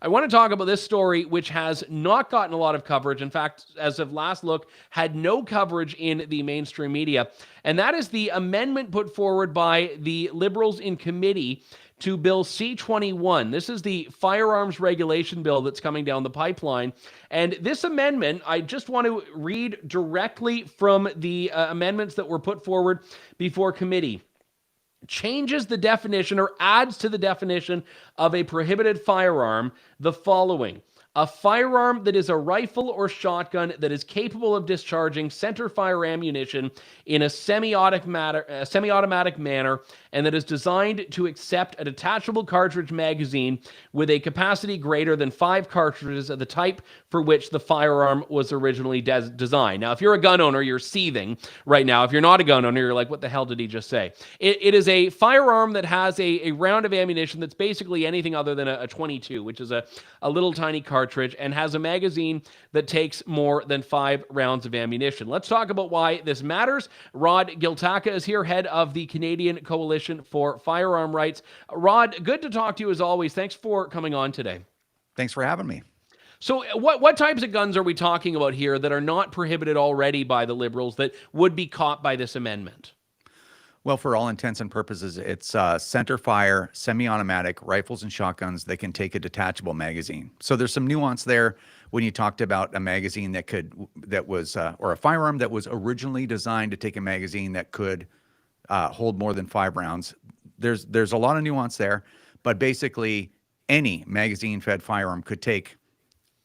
I want to talk about this story, which has not gotten a lot of coverage. In fact, as of last look, had no coverage in the mainstream media. And that is the amendment put forward by the Liberals in committee to Bill C-21. This is the firearms regulation bill that's coming down the pipeline. And this amendment, I just want to read directly from the amendments that were put forward before committee. Changes the definition or adds to the definition of a prohibited firearm the following: a firearm that is a rifle or shotgun that is capable of discharging center fire ammunition in a semi-automatic manner and that is designed to accept a detachable cartridge magazine with a capacity greater than 5 cartridges of the type for which the firearm was originally designed. Now, if you're a gun owner, you're seething right now. If you're not a gun owner, you're like, what the hell did he just say? It is a firearm that has a round of ammunition that's basically anything other than a 22, which is a little tiny cartridge, and has a magazine that takes more than 5 rounds of ammunition. Let's talk about why this matters. Rod Giltaca is here, head of the Canadian Coalition for Firearm Rights. Rod, good to talk to you as always. Thanks for coming on today. Thanks for having me. So what types of guns are we talking about here that are not prohibited already by the Liberals that would be caught by this amendment? Well, for all intents and purposes, it's center fire, semi-automatic rifles and shotguns that can take a detachable magazine. So there's some nuance there when you talked about a magazine or a firearm that was originally designed to take a magazine that could hold more than 5 rounds. There's a lot of nuance there, but basically any magazine-fed firearm could take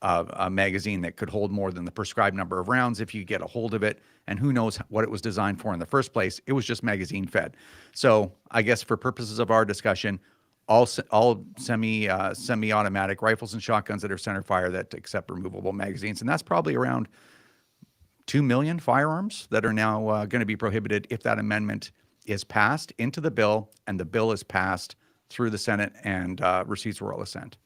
a magazine that could hold more than the prescribed number of rounds if you get a hold of it. And who knows what it was designed for in the first place. It was just magazine fed. So I guess for purposes of our discussion, all semi-automatic rifles and shotguns that are center fire that accept removable magazines. And that's probably around 2 million firearms that are now going to be prohibited if that amendment is passed into the bill and the bill is passed through the Senate and receives royal assent.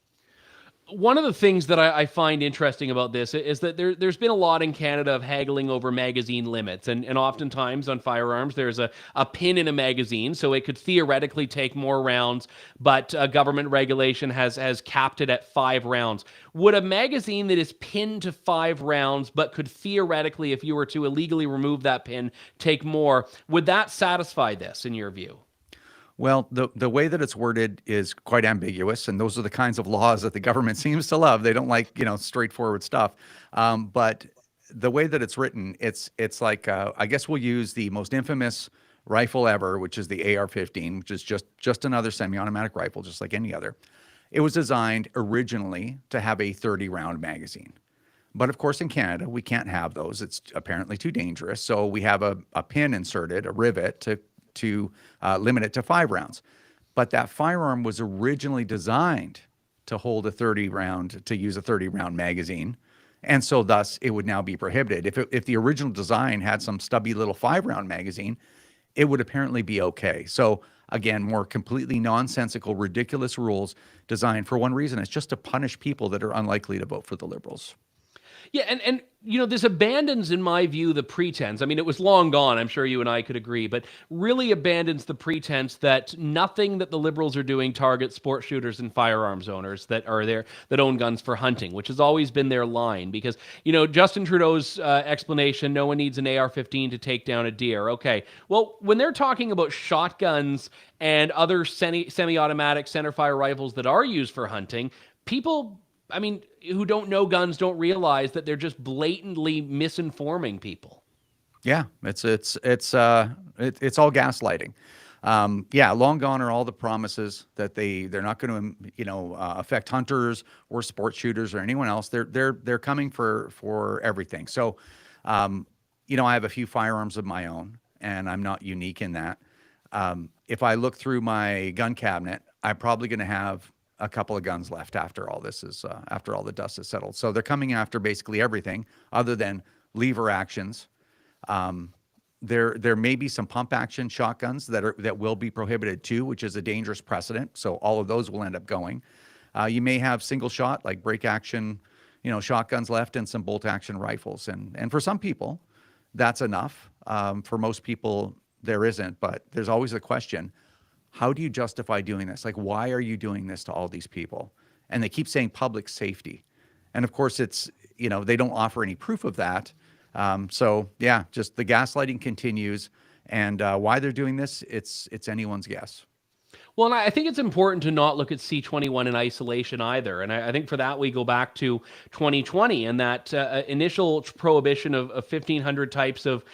One of the things that I find interesting about this is that there's been a lot in Canada of haggling over magazine limits. And oftentimes on firearms, there's a pin in a magazine, so it could theoretically take more rounds, but government regulation has capped it at 5 rounds. Would a magazine that is pinned to 5 rounds, but could theoretically, if you were to illegally remove that pin, take more, would that satisfy this in your view? Well, the way that it's worded is quite ambiguous, and those are the kinds of laws that the government seems to love. They don't like, straightforward stuff. But the way that it's written, it's like, I guess we'll use the most infamous rifle ever, which is the AR-15, which is just another semi-automatic rifle, just like any other. It was designed originally to have a 30-round magazine. But of course, in Canada, we can't have those. It's apparently too dangerous. So we have a pin inserted, a rivet, to limit it to 5 rounds. But that firearm was originally designed to hold to use a 30-round magazine. And so thus it would now be prohibited. If the original design had some stubby little 5-round magazine, it would apparently be okay. So again, more completely nonsensical, ridiculous rules designed for one reason. It's just to punish people that are unlikely to vote for the Liberals. Yeah, and this abandons, in my view, the pretense. I mean, it was long gone, I'm sure you and I could agree, but really abandons the pretense that nothing that the Liberals are doing targets sports shooters and firearms owners that are there, that own guns for hunting, which has always been their line. Because, Justin Trudeau's explanation, no one needs an AR-15 to take down a deer. Okay, well, when they're talking about shotguns and other semi-automatic centerfire rifles that are used for hunting, people who don't know guns don't realize that they're just blatantly misinforming people. Yeah, it's all gaslighting. Long gone are all the promises that they're not going to affect hunters or sports shooters or anyone else. They're coming for everything. So, I have a few firearms of my own, and I'm not unique in that. If I look through my gun cabinet, I'm probably going to have a couple of guns left after all the dust is settled. So they're coming after basically everything other than lever actions. There may be some pump action shotguns that will be prohibited too, which is a dangerous precedent. So all of those will end up going. You may have single shot, like break action, shotguns left, and some bolt action rifles. And for some people, that's enough. For most people, there isn't. But there's always a question: how do you justify doing this? Like, why are you doing this to all these people? and they keep saying public safety. And of course, it's, they don't offer any proof of that. So yeah, just the gaslighting continues, and why they're doing this, it's anyone's guess. Well, and I think it's important to not look at C-21 in isolation either. And I think for that, we go back to 2020 and that initial prohibition of 1,500 types of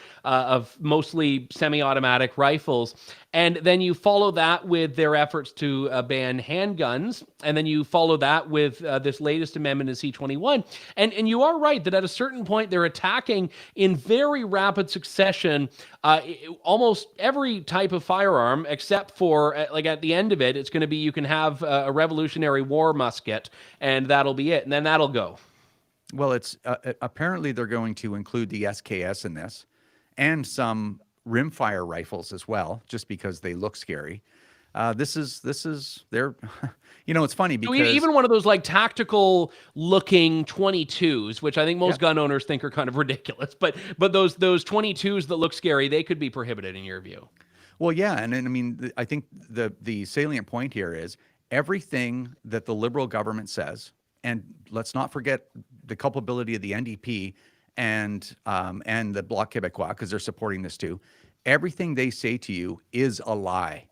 mostly semi-automatic rifles. And then you follow that with their efforts to ban handguns. And then you follow that with this latest amendment in C-21. And you are right that at a certain point, they're attacking in very rapid succession almost every type of firearm, except for like at the end of it, it's going to be you can have a Revolutionary War musket, and that'll be it. And then that'll go. Well, it's apparently they're going to include the SKS in this and some rimfire rifles as well, just because they look scary. This is they're, it's funny because even one of those like tactical looking 22s, which I think most gun owners think are kind of ridiculous, but those 22s that look scary, they could be prohibited in your view. Well, yeah. And I mean, I think the salient point here is everything that the Liberal government says, and let's not forget the culpability of the NDP and the Bloc Québécois, because they're supporting this too. Everything they say to you is a lie.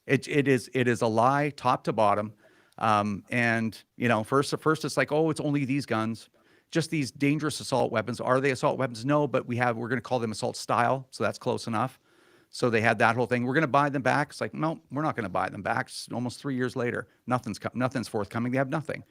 It is a lie, top to bottom. And first it's like, oh, it's only these guns, just these dangerous assault weapons. Are they assault weapons? No, but we're going to call them assault style, so that's close enough. So they had that whole thing. We're going to buy them back. It's like, no, we're not going to buy them back. It's almost 3 years later, nothing's forthcoming. They have nothing.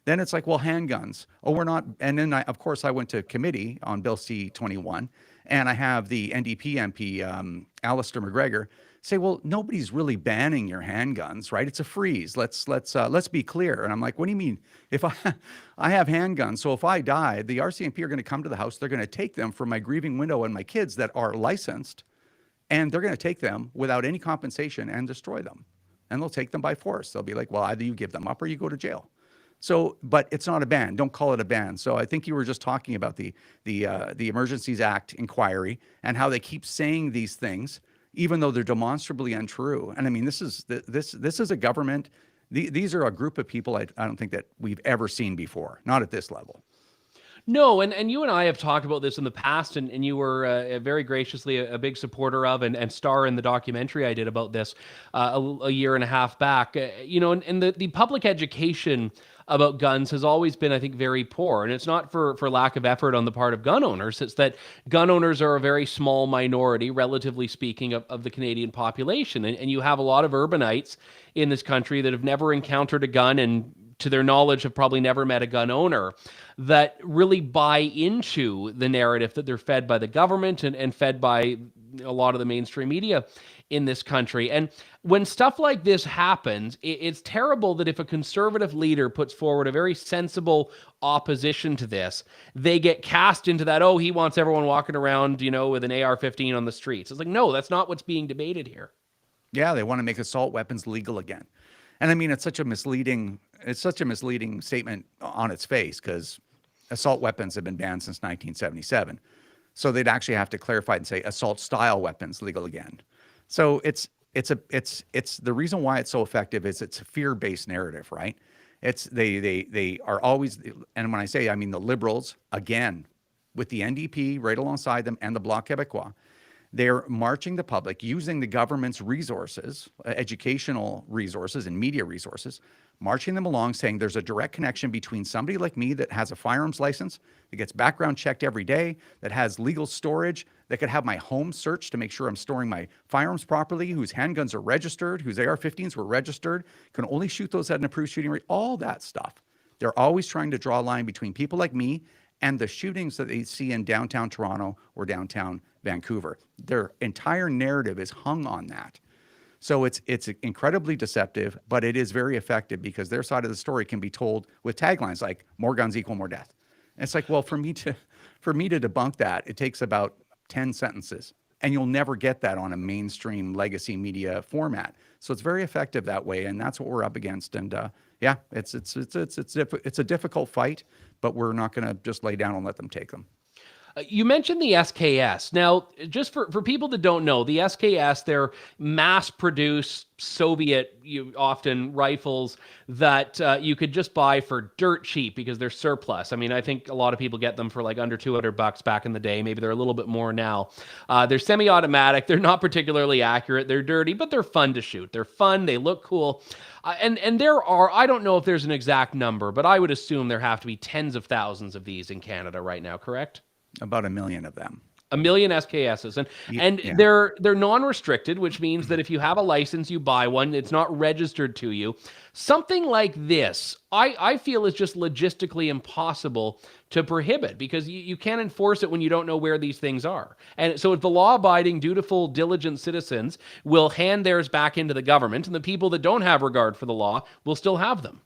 Then it's like, well, handguns. Oh, we're not. And then of course, I went to committee on Bill C-21, and I have the NDP MP, Alistair McGregor, say, well, nobody's really banning your handguns, right? It's a freeze. Let's be clear. And I'm like, what do you mean? If I have handguns, so if I die, the RCMP are going to come to the house. They're going to take them from my grieving widow and my kids that are licensed, and they're going to take them without any compensation and destroy them. And they'll take them by force. They'll be like, well, either you give them up or you go to jail. So, but it's not a ban. Don't call it a ban. So I think you were just talking about the Emergencies Act inquiry and how they keep saying these things, even though they're demonstrably untrue. And I mean, this is a government. These are a group of people I don't think that we've ever seen before, not at this level. No, and you and I have talked about this in the past, and you were very graciously a big supporter of and star in the documentary I did about this a year and a half back. And the public education about guns has always been, I think, very poor. And it's not for lack of effort on the part of gun owners. It's that gun owners are a very small minority, relatively speaking, of the Canadian population. And you have a lot of urbanites in this country that have never encountered a gun and, to their knowledge, have probably never met a gun owner that really buy into the narrative that they're fed by the government and fed by a lot of the mainstream media in this country. And when stuff like this happens, it's terrible that if a conservative leader puts forward a very sensible opposition to this, they get cast into that, oh, he wants everyone walking around, with an AR-15 on the streets. It's like, no, that's not what's being debated here. Yeah, they want to make assault weapons legal again. And I mean, it's such a misleading statement on its face, because assault weapons have been banned since 1977. So they'd actually have to clarify and say assault style weapons legal again. So it's the reason why it's so effective is it's a fear-based narrative, right? It's they are always, and when I say, I mean the Liberals, again, with the NDP right alongside them and the Bloc Québécois, they're marching the public using the government's resources, educational resources and media resources, marching them along, saying there's a direct connection between somebody like me that has a firearms license, that gets background checked every day, that has legal storage, that could have my home searched to make sure I'm storing my firearms properly, whose handguns are registered, whose AR-15s were registered, can only shoot those at an approved shooting rate, all that stuff. They're always trying to draw a line between people like me and the shootings that they see in downtown Toronto or downtown Vancouver. Their entire narrative is hung on that. So it's incredibly deceptive, but it is very effective because their side of the story can be told with taglines like "more guns equal more death." And it's like, well, for me to debunk that, it takes about 10 sentences, and you'll never get that on a mainstream legacy media format. So it's very effective that way, and that's what we're up against. And yeah, it's a difficult fight, but we're not going to just lay down and let them take them. You mentioned the SKS. Now, just for people that don't know, the SKS, they're mass-produced Soviet, often rifles that you could just buy for dirt cheap because they're surplus. I mean, I think a lot of people get them for like under $200 back in the day. Maybe they're a little bit more now. They're semi-automatic. They're not particularly accurate. They're dirty, but they're fun to shoot. They're fun. They look cool. And there are, I don't know if there's an exact number, but I would assume there have to be tens of thousands of these in Canada right now, correct? About 1 million of them. 1 million SKSs, and Yeah. they're non-restricted, which means that if you have a license, you buy one. It's not registered to you. Something like this, I feel is just logistically impossible to prohibit because you can't enforce it when you don't know where these things are. And so if the law-abiding, dutiful, diligent citizens will hand theirs back into the government, and the people that don't have regard for the law will still have them.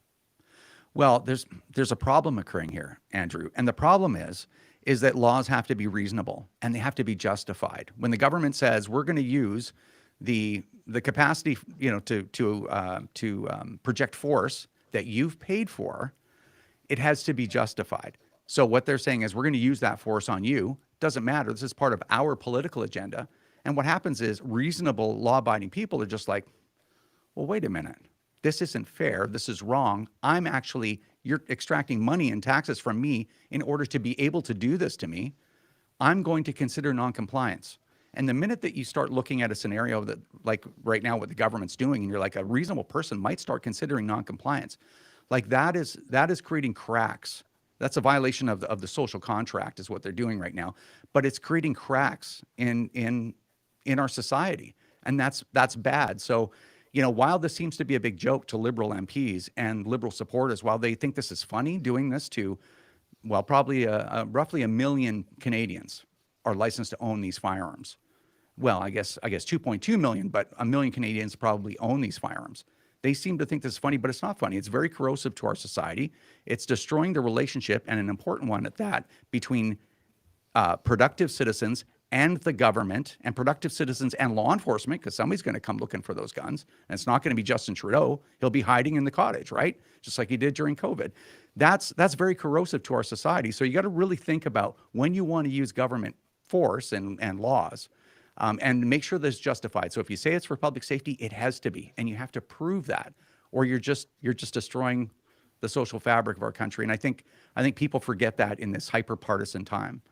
Well, there's a problem occurring here, Andrew, and the problem is that laws have to be reasonable and they have to be justified. When the government says we're going to use the capacity, to project force that you've paid for, it has to be justified. So what they're saying is we're going to use that force on you. Doesn't matter. This is part of our political agenda. And what happens is reasonable law-abiding people are just like, well, wait a minute. This isn't fair. This is wrong. You're extracting money and taxes from me in order to be able to do this to me. I'm going to consider noncompliance. And the minute that you start looking at a scenario that, like right now, what the government's doing, and you're like, a reasonable person might start considering noncompliance, like that is creating cracks. That's a violation of the social contract, is what they're doing right now. But it's creating cracks in our society, and that's bad. So, while this seems to be a big joke to Liberal MPs and Liberal supporters, while they think this is funny, doing this to, well, probably roughly 1 million Canadians are licensed to own these firearms. Well, I guess 2.2 million, but 1 million Canadians probably own these firearms. They seem to think this is funny, but it's not funny. It's very corrosive to our society. It's destroying the relationship, and an important one at that, between productive citizens and the government, and productive citizens and law enforcement, because somebody's going to come looking for those guns. And it's not going to be Justin Trudeau. He'll be hiding in the cottage, right? Just like he did during COVID. That's very corrosive to our society. So you got to really think about when you want to use government force and laws, and make sure that it's justified. So if you say it's for public safety, it has to be, and you have to prove that, or you're just destroying the social fabric of our country. And I think people forget that in this hyper-partisan time.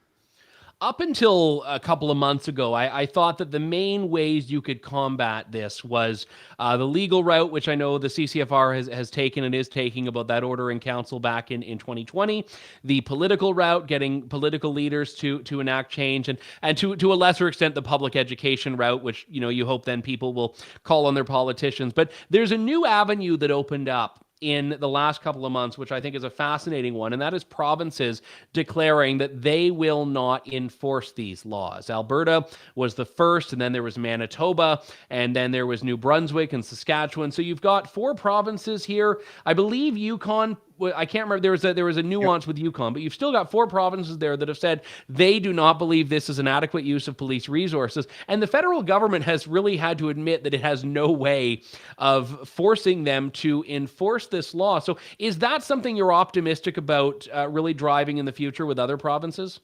Up until a couple of months ago, I thought that the main ways you could combat this was the legal route, which I know the CCFR has taken and is taking about that order in council back in 2020. The political route, getting political leaders to enact change, and to a lesser extent, the public education route, which you hope then people will call on their politicians. But there's a new avenue that opened up in the last couple of months, which I think is a fascinating one, and that is provinces declaring that they will not enforce these laws. Alberta was the first, and then there was Manitoba, and then there was New Brunswick and Saskatchewan. So you've got 4 provinces here. I believe Yukon, I can't remember, there was a nuance with Yukon, but you've still got 4 provinces there that have said they do not believe this is an adequate use of police resources. And the federal government has really had to admit that it has no way of forcing them to enforce this law. So is that something you're optimistic about really driving in the future with other provinces?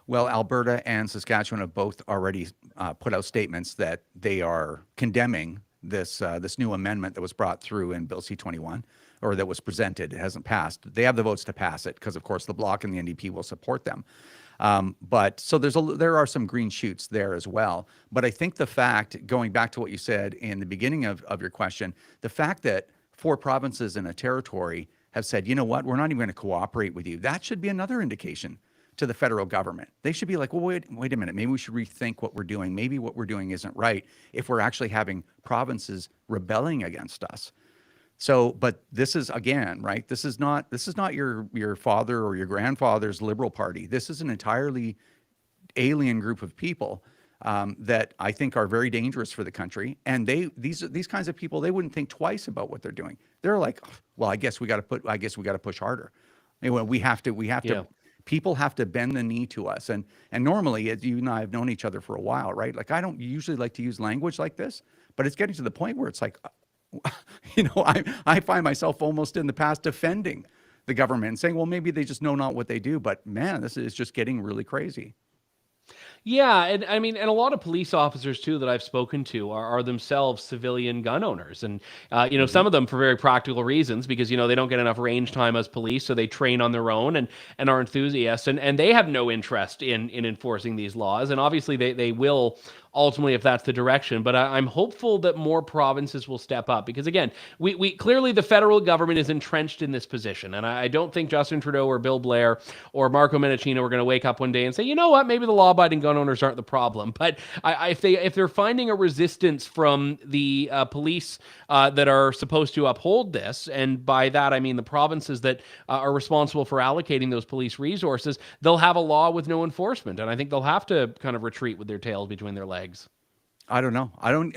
Well, Alberta and Saskatchewan have both already put out statements that they are condemning this new amendment that was brought through in Bill C-21, or that was presented. It hasn't passed. They have the votes to pass it because, of course, the Bloc and the NDP will support them. But so there are some green shoots there as well. But I think the fact, going back to what you said in the beginning of your question, the fact that 4 provinces in a territory have said, you know what, we're not even going to cooperate with you, that should be another indication to the federal government. They should be like, well, wait a minute, maybe we should rethink what we're doing. Maybe what we're doing isn't right if we're actually having provinces rebelling against us. So, but this is, again, right, this is not your father or your grandfather's Liberal Party. This is an entirely alien group of people that I think are very dangerous for the country. And these kinds of people, they wouldn't think twice about what they're doing. They're like, well, I guess we got to push harder. Anyway, we have to. People have to bend the knee to us. And normally, you and I have known each other for a while, right? Like, I don't usually like to use language like this, but it's getting to the point where it's like, I find myself almost in the past defending the government and saying, well, maybe they just know not what they do. But man, this is just getting really crazy. Yeah, and I mean, and a lot of police officers too that I've spoken to are themselves civilian gun owners, and Hmm. some of them for very practical reasons because they don't get enough range time as police, so they train on their own and are enthusiasts, and they have no interest in enforcing these laws, and obviously they will ultimately if that's the direction. But I'm hopeful that more provinces will step up because again, we clearly the federal government is entrenched in this position, and I don't think Justin Trudeau or Bill Blair or Marco Mendicino are going to wake up one day and say, you know what, maybe the law-abiding gun owners aren't the problem. But if they're finding a resistance from the police that are supposed to uphold this, and by that I mean the provinces that are responsible for allocating those police resources, they'll have a law with no enforcement, and I think they'll have to kind of retreat with their tails between their legs. I don't know. I don't.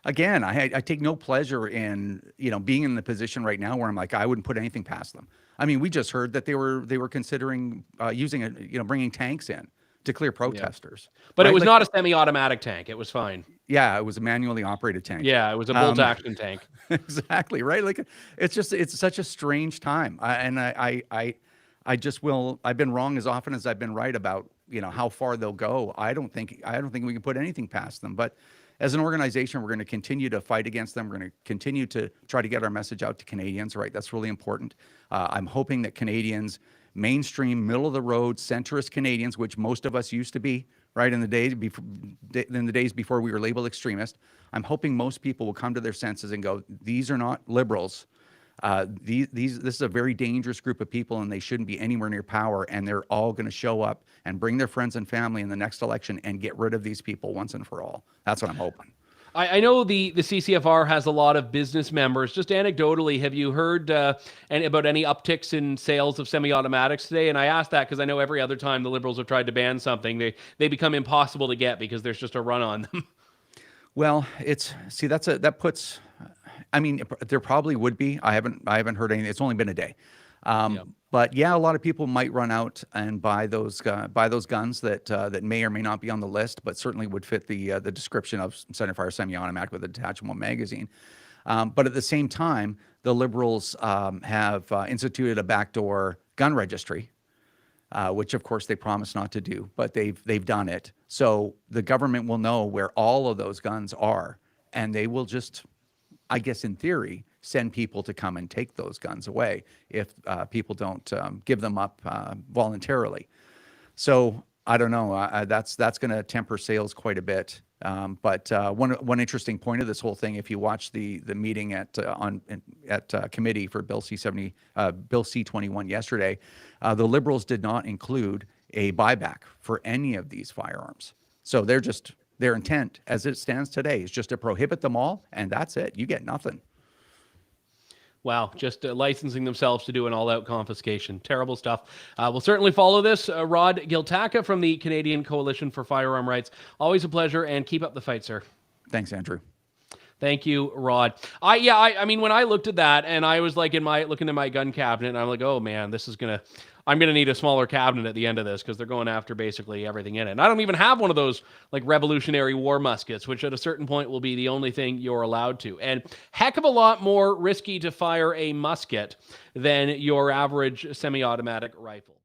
Again, I take no pleasure in being in the position right now where I'm like I wouldn't put anything past them. I mean, we just heard that they were considering using bringing tanks in to clear Yeah. protesters, But it right? was Like, not a semi-automatic tank. It was fine. yeah, it was a manually operated tank. Yeah, it was a Um, bolt-action tank. exactly, right? Like it's such a strange time. I just will. I've been wrong as often as I've been right about how far they'll go. I don't think we can put anything past them. But as an organization, we're going to continue to fight against them. We're going to continue to try to get our message out to Canadians. Right, that's really important. I'm hoping that Canadians, mainstream, middle of the road, centrist Canadians, which most of us used to be, right in the days before we were labeled extremist. I'm hoping most people will come to their senses and go, these are not liberals. This is a very dangerous group of people, and they shouldn't be anywhere near power. And they're all going to show up and bring their friends and family in the next election and get rid of these people once and for all. That's what I'm hoping. I know the CCFR has a lot of business members. Just anecdotally, have you heard about any upticks in sales of semi-automatics today? And I asked that because I know every other time the Liberals have tried to ban something, they become impossible to get because there's just a run on them. Well, that puts. I mean, there probably would be. I haven't heard anything. It's only been a day. Yeah. But yeah, a lot of people might run out and buy those guns that may or may not be on the list, but certainly would fit the description of centerfire semi-automatic with a detachable magazine. But at the same time, the Liberals have instituted a backdoor gun registry, which of course they promised not to do, but they've done it. So the government will know where all of those guns are, and they will just, I guess in theory, send people to come and take those guns away if people don't give them up voluntarily. So I don't know. That's going to temper sales quite a bit. But one interesting point of this whole thing, if you watch the meeting at committee for Bill C-21 yesterday, the Liberals did not include a buyback for any of these firearms. So their intent, as it stands today, is just to prohibit them all, and that's it. You get nothing. Wow, just licensing themselves to do an all-out confiscation. Terrible stuff. We'll certainly follow this. Rod Giltaca from the Canadian Coalition for Firearm Rights. Always a pleasure, and keep up the fight, sir. Thanks, Andrew. Thank you, Rod. I mean, when I looked at that, and I was like looking in my gun cabinet, and I'm like, oh man, I'm gonna need a smaller cabinet at the end of this because they're going after basically everything in it. And I don't even have one of those like Revolutionary War muskets, which at a certain point will be the only thing you're allowed to. And heck of a lot more risky to fire a musket than your average semi-automatic rifle.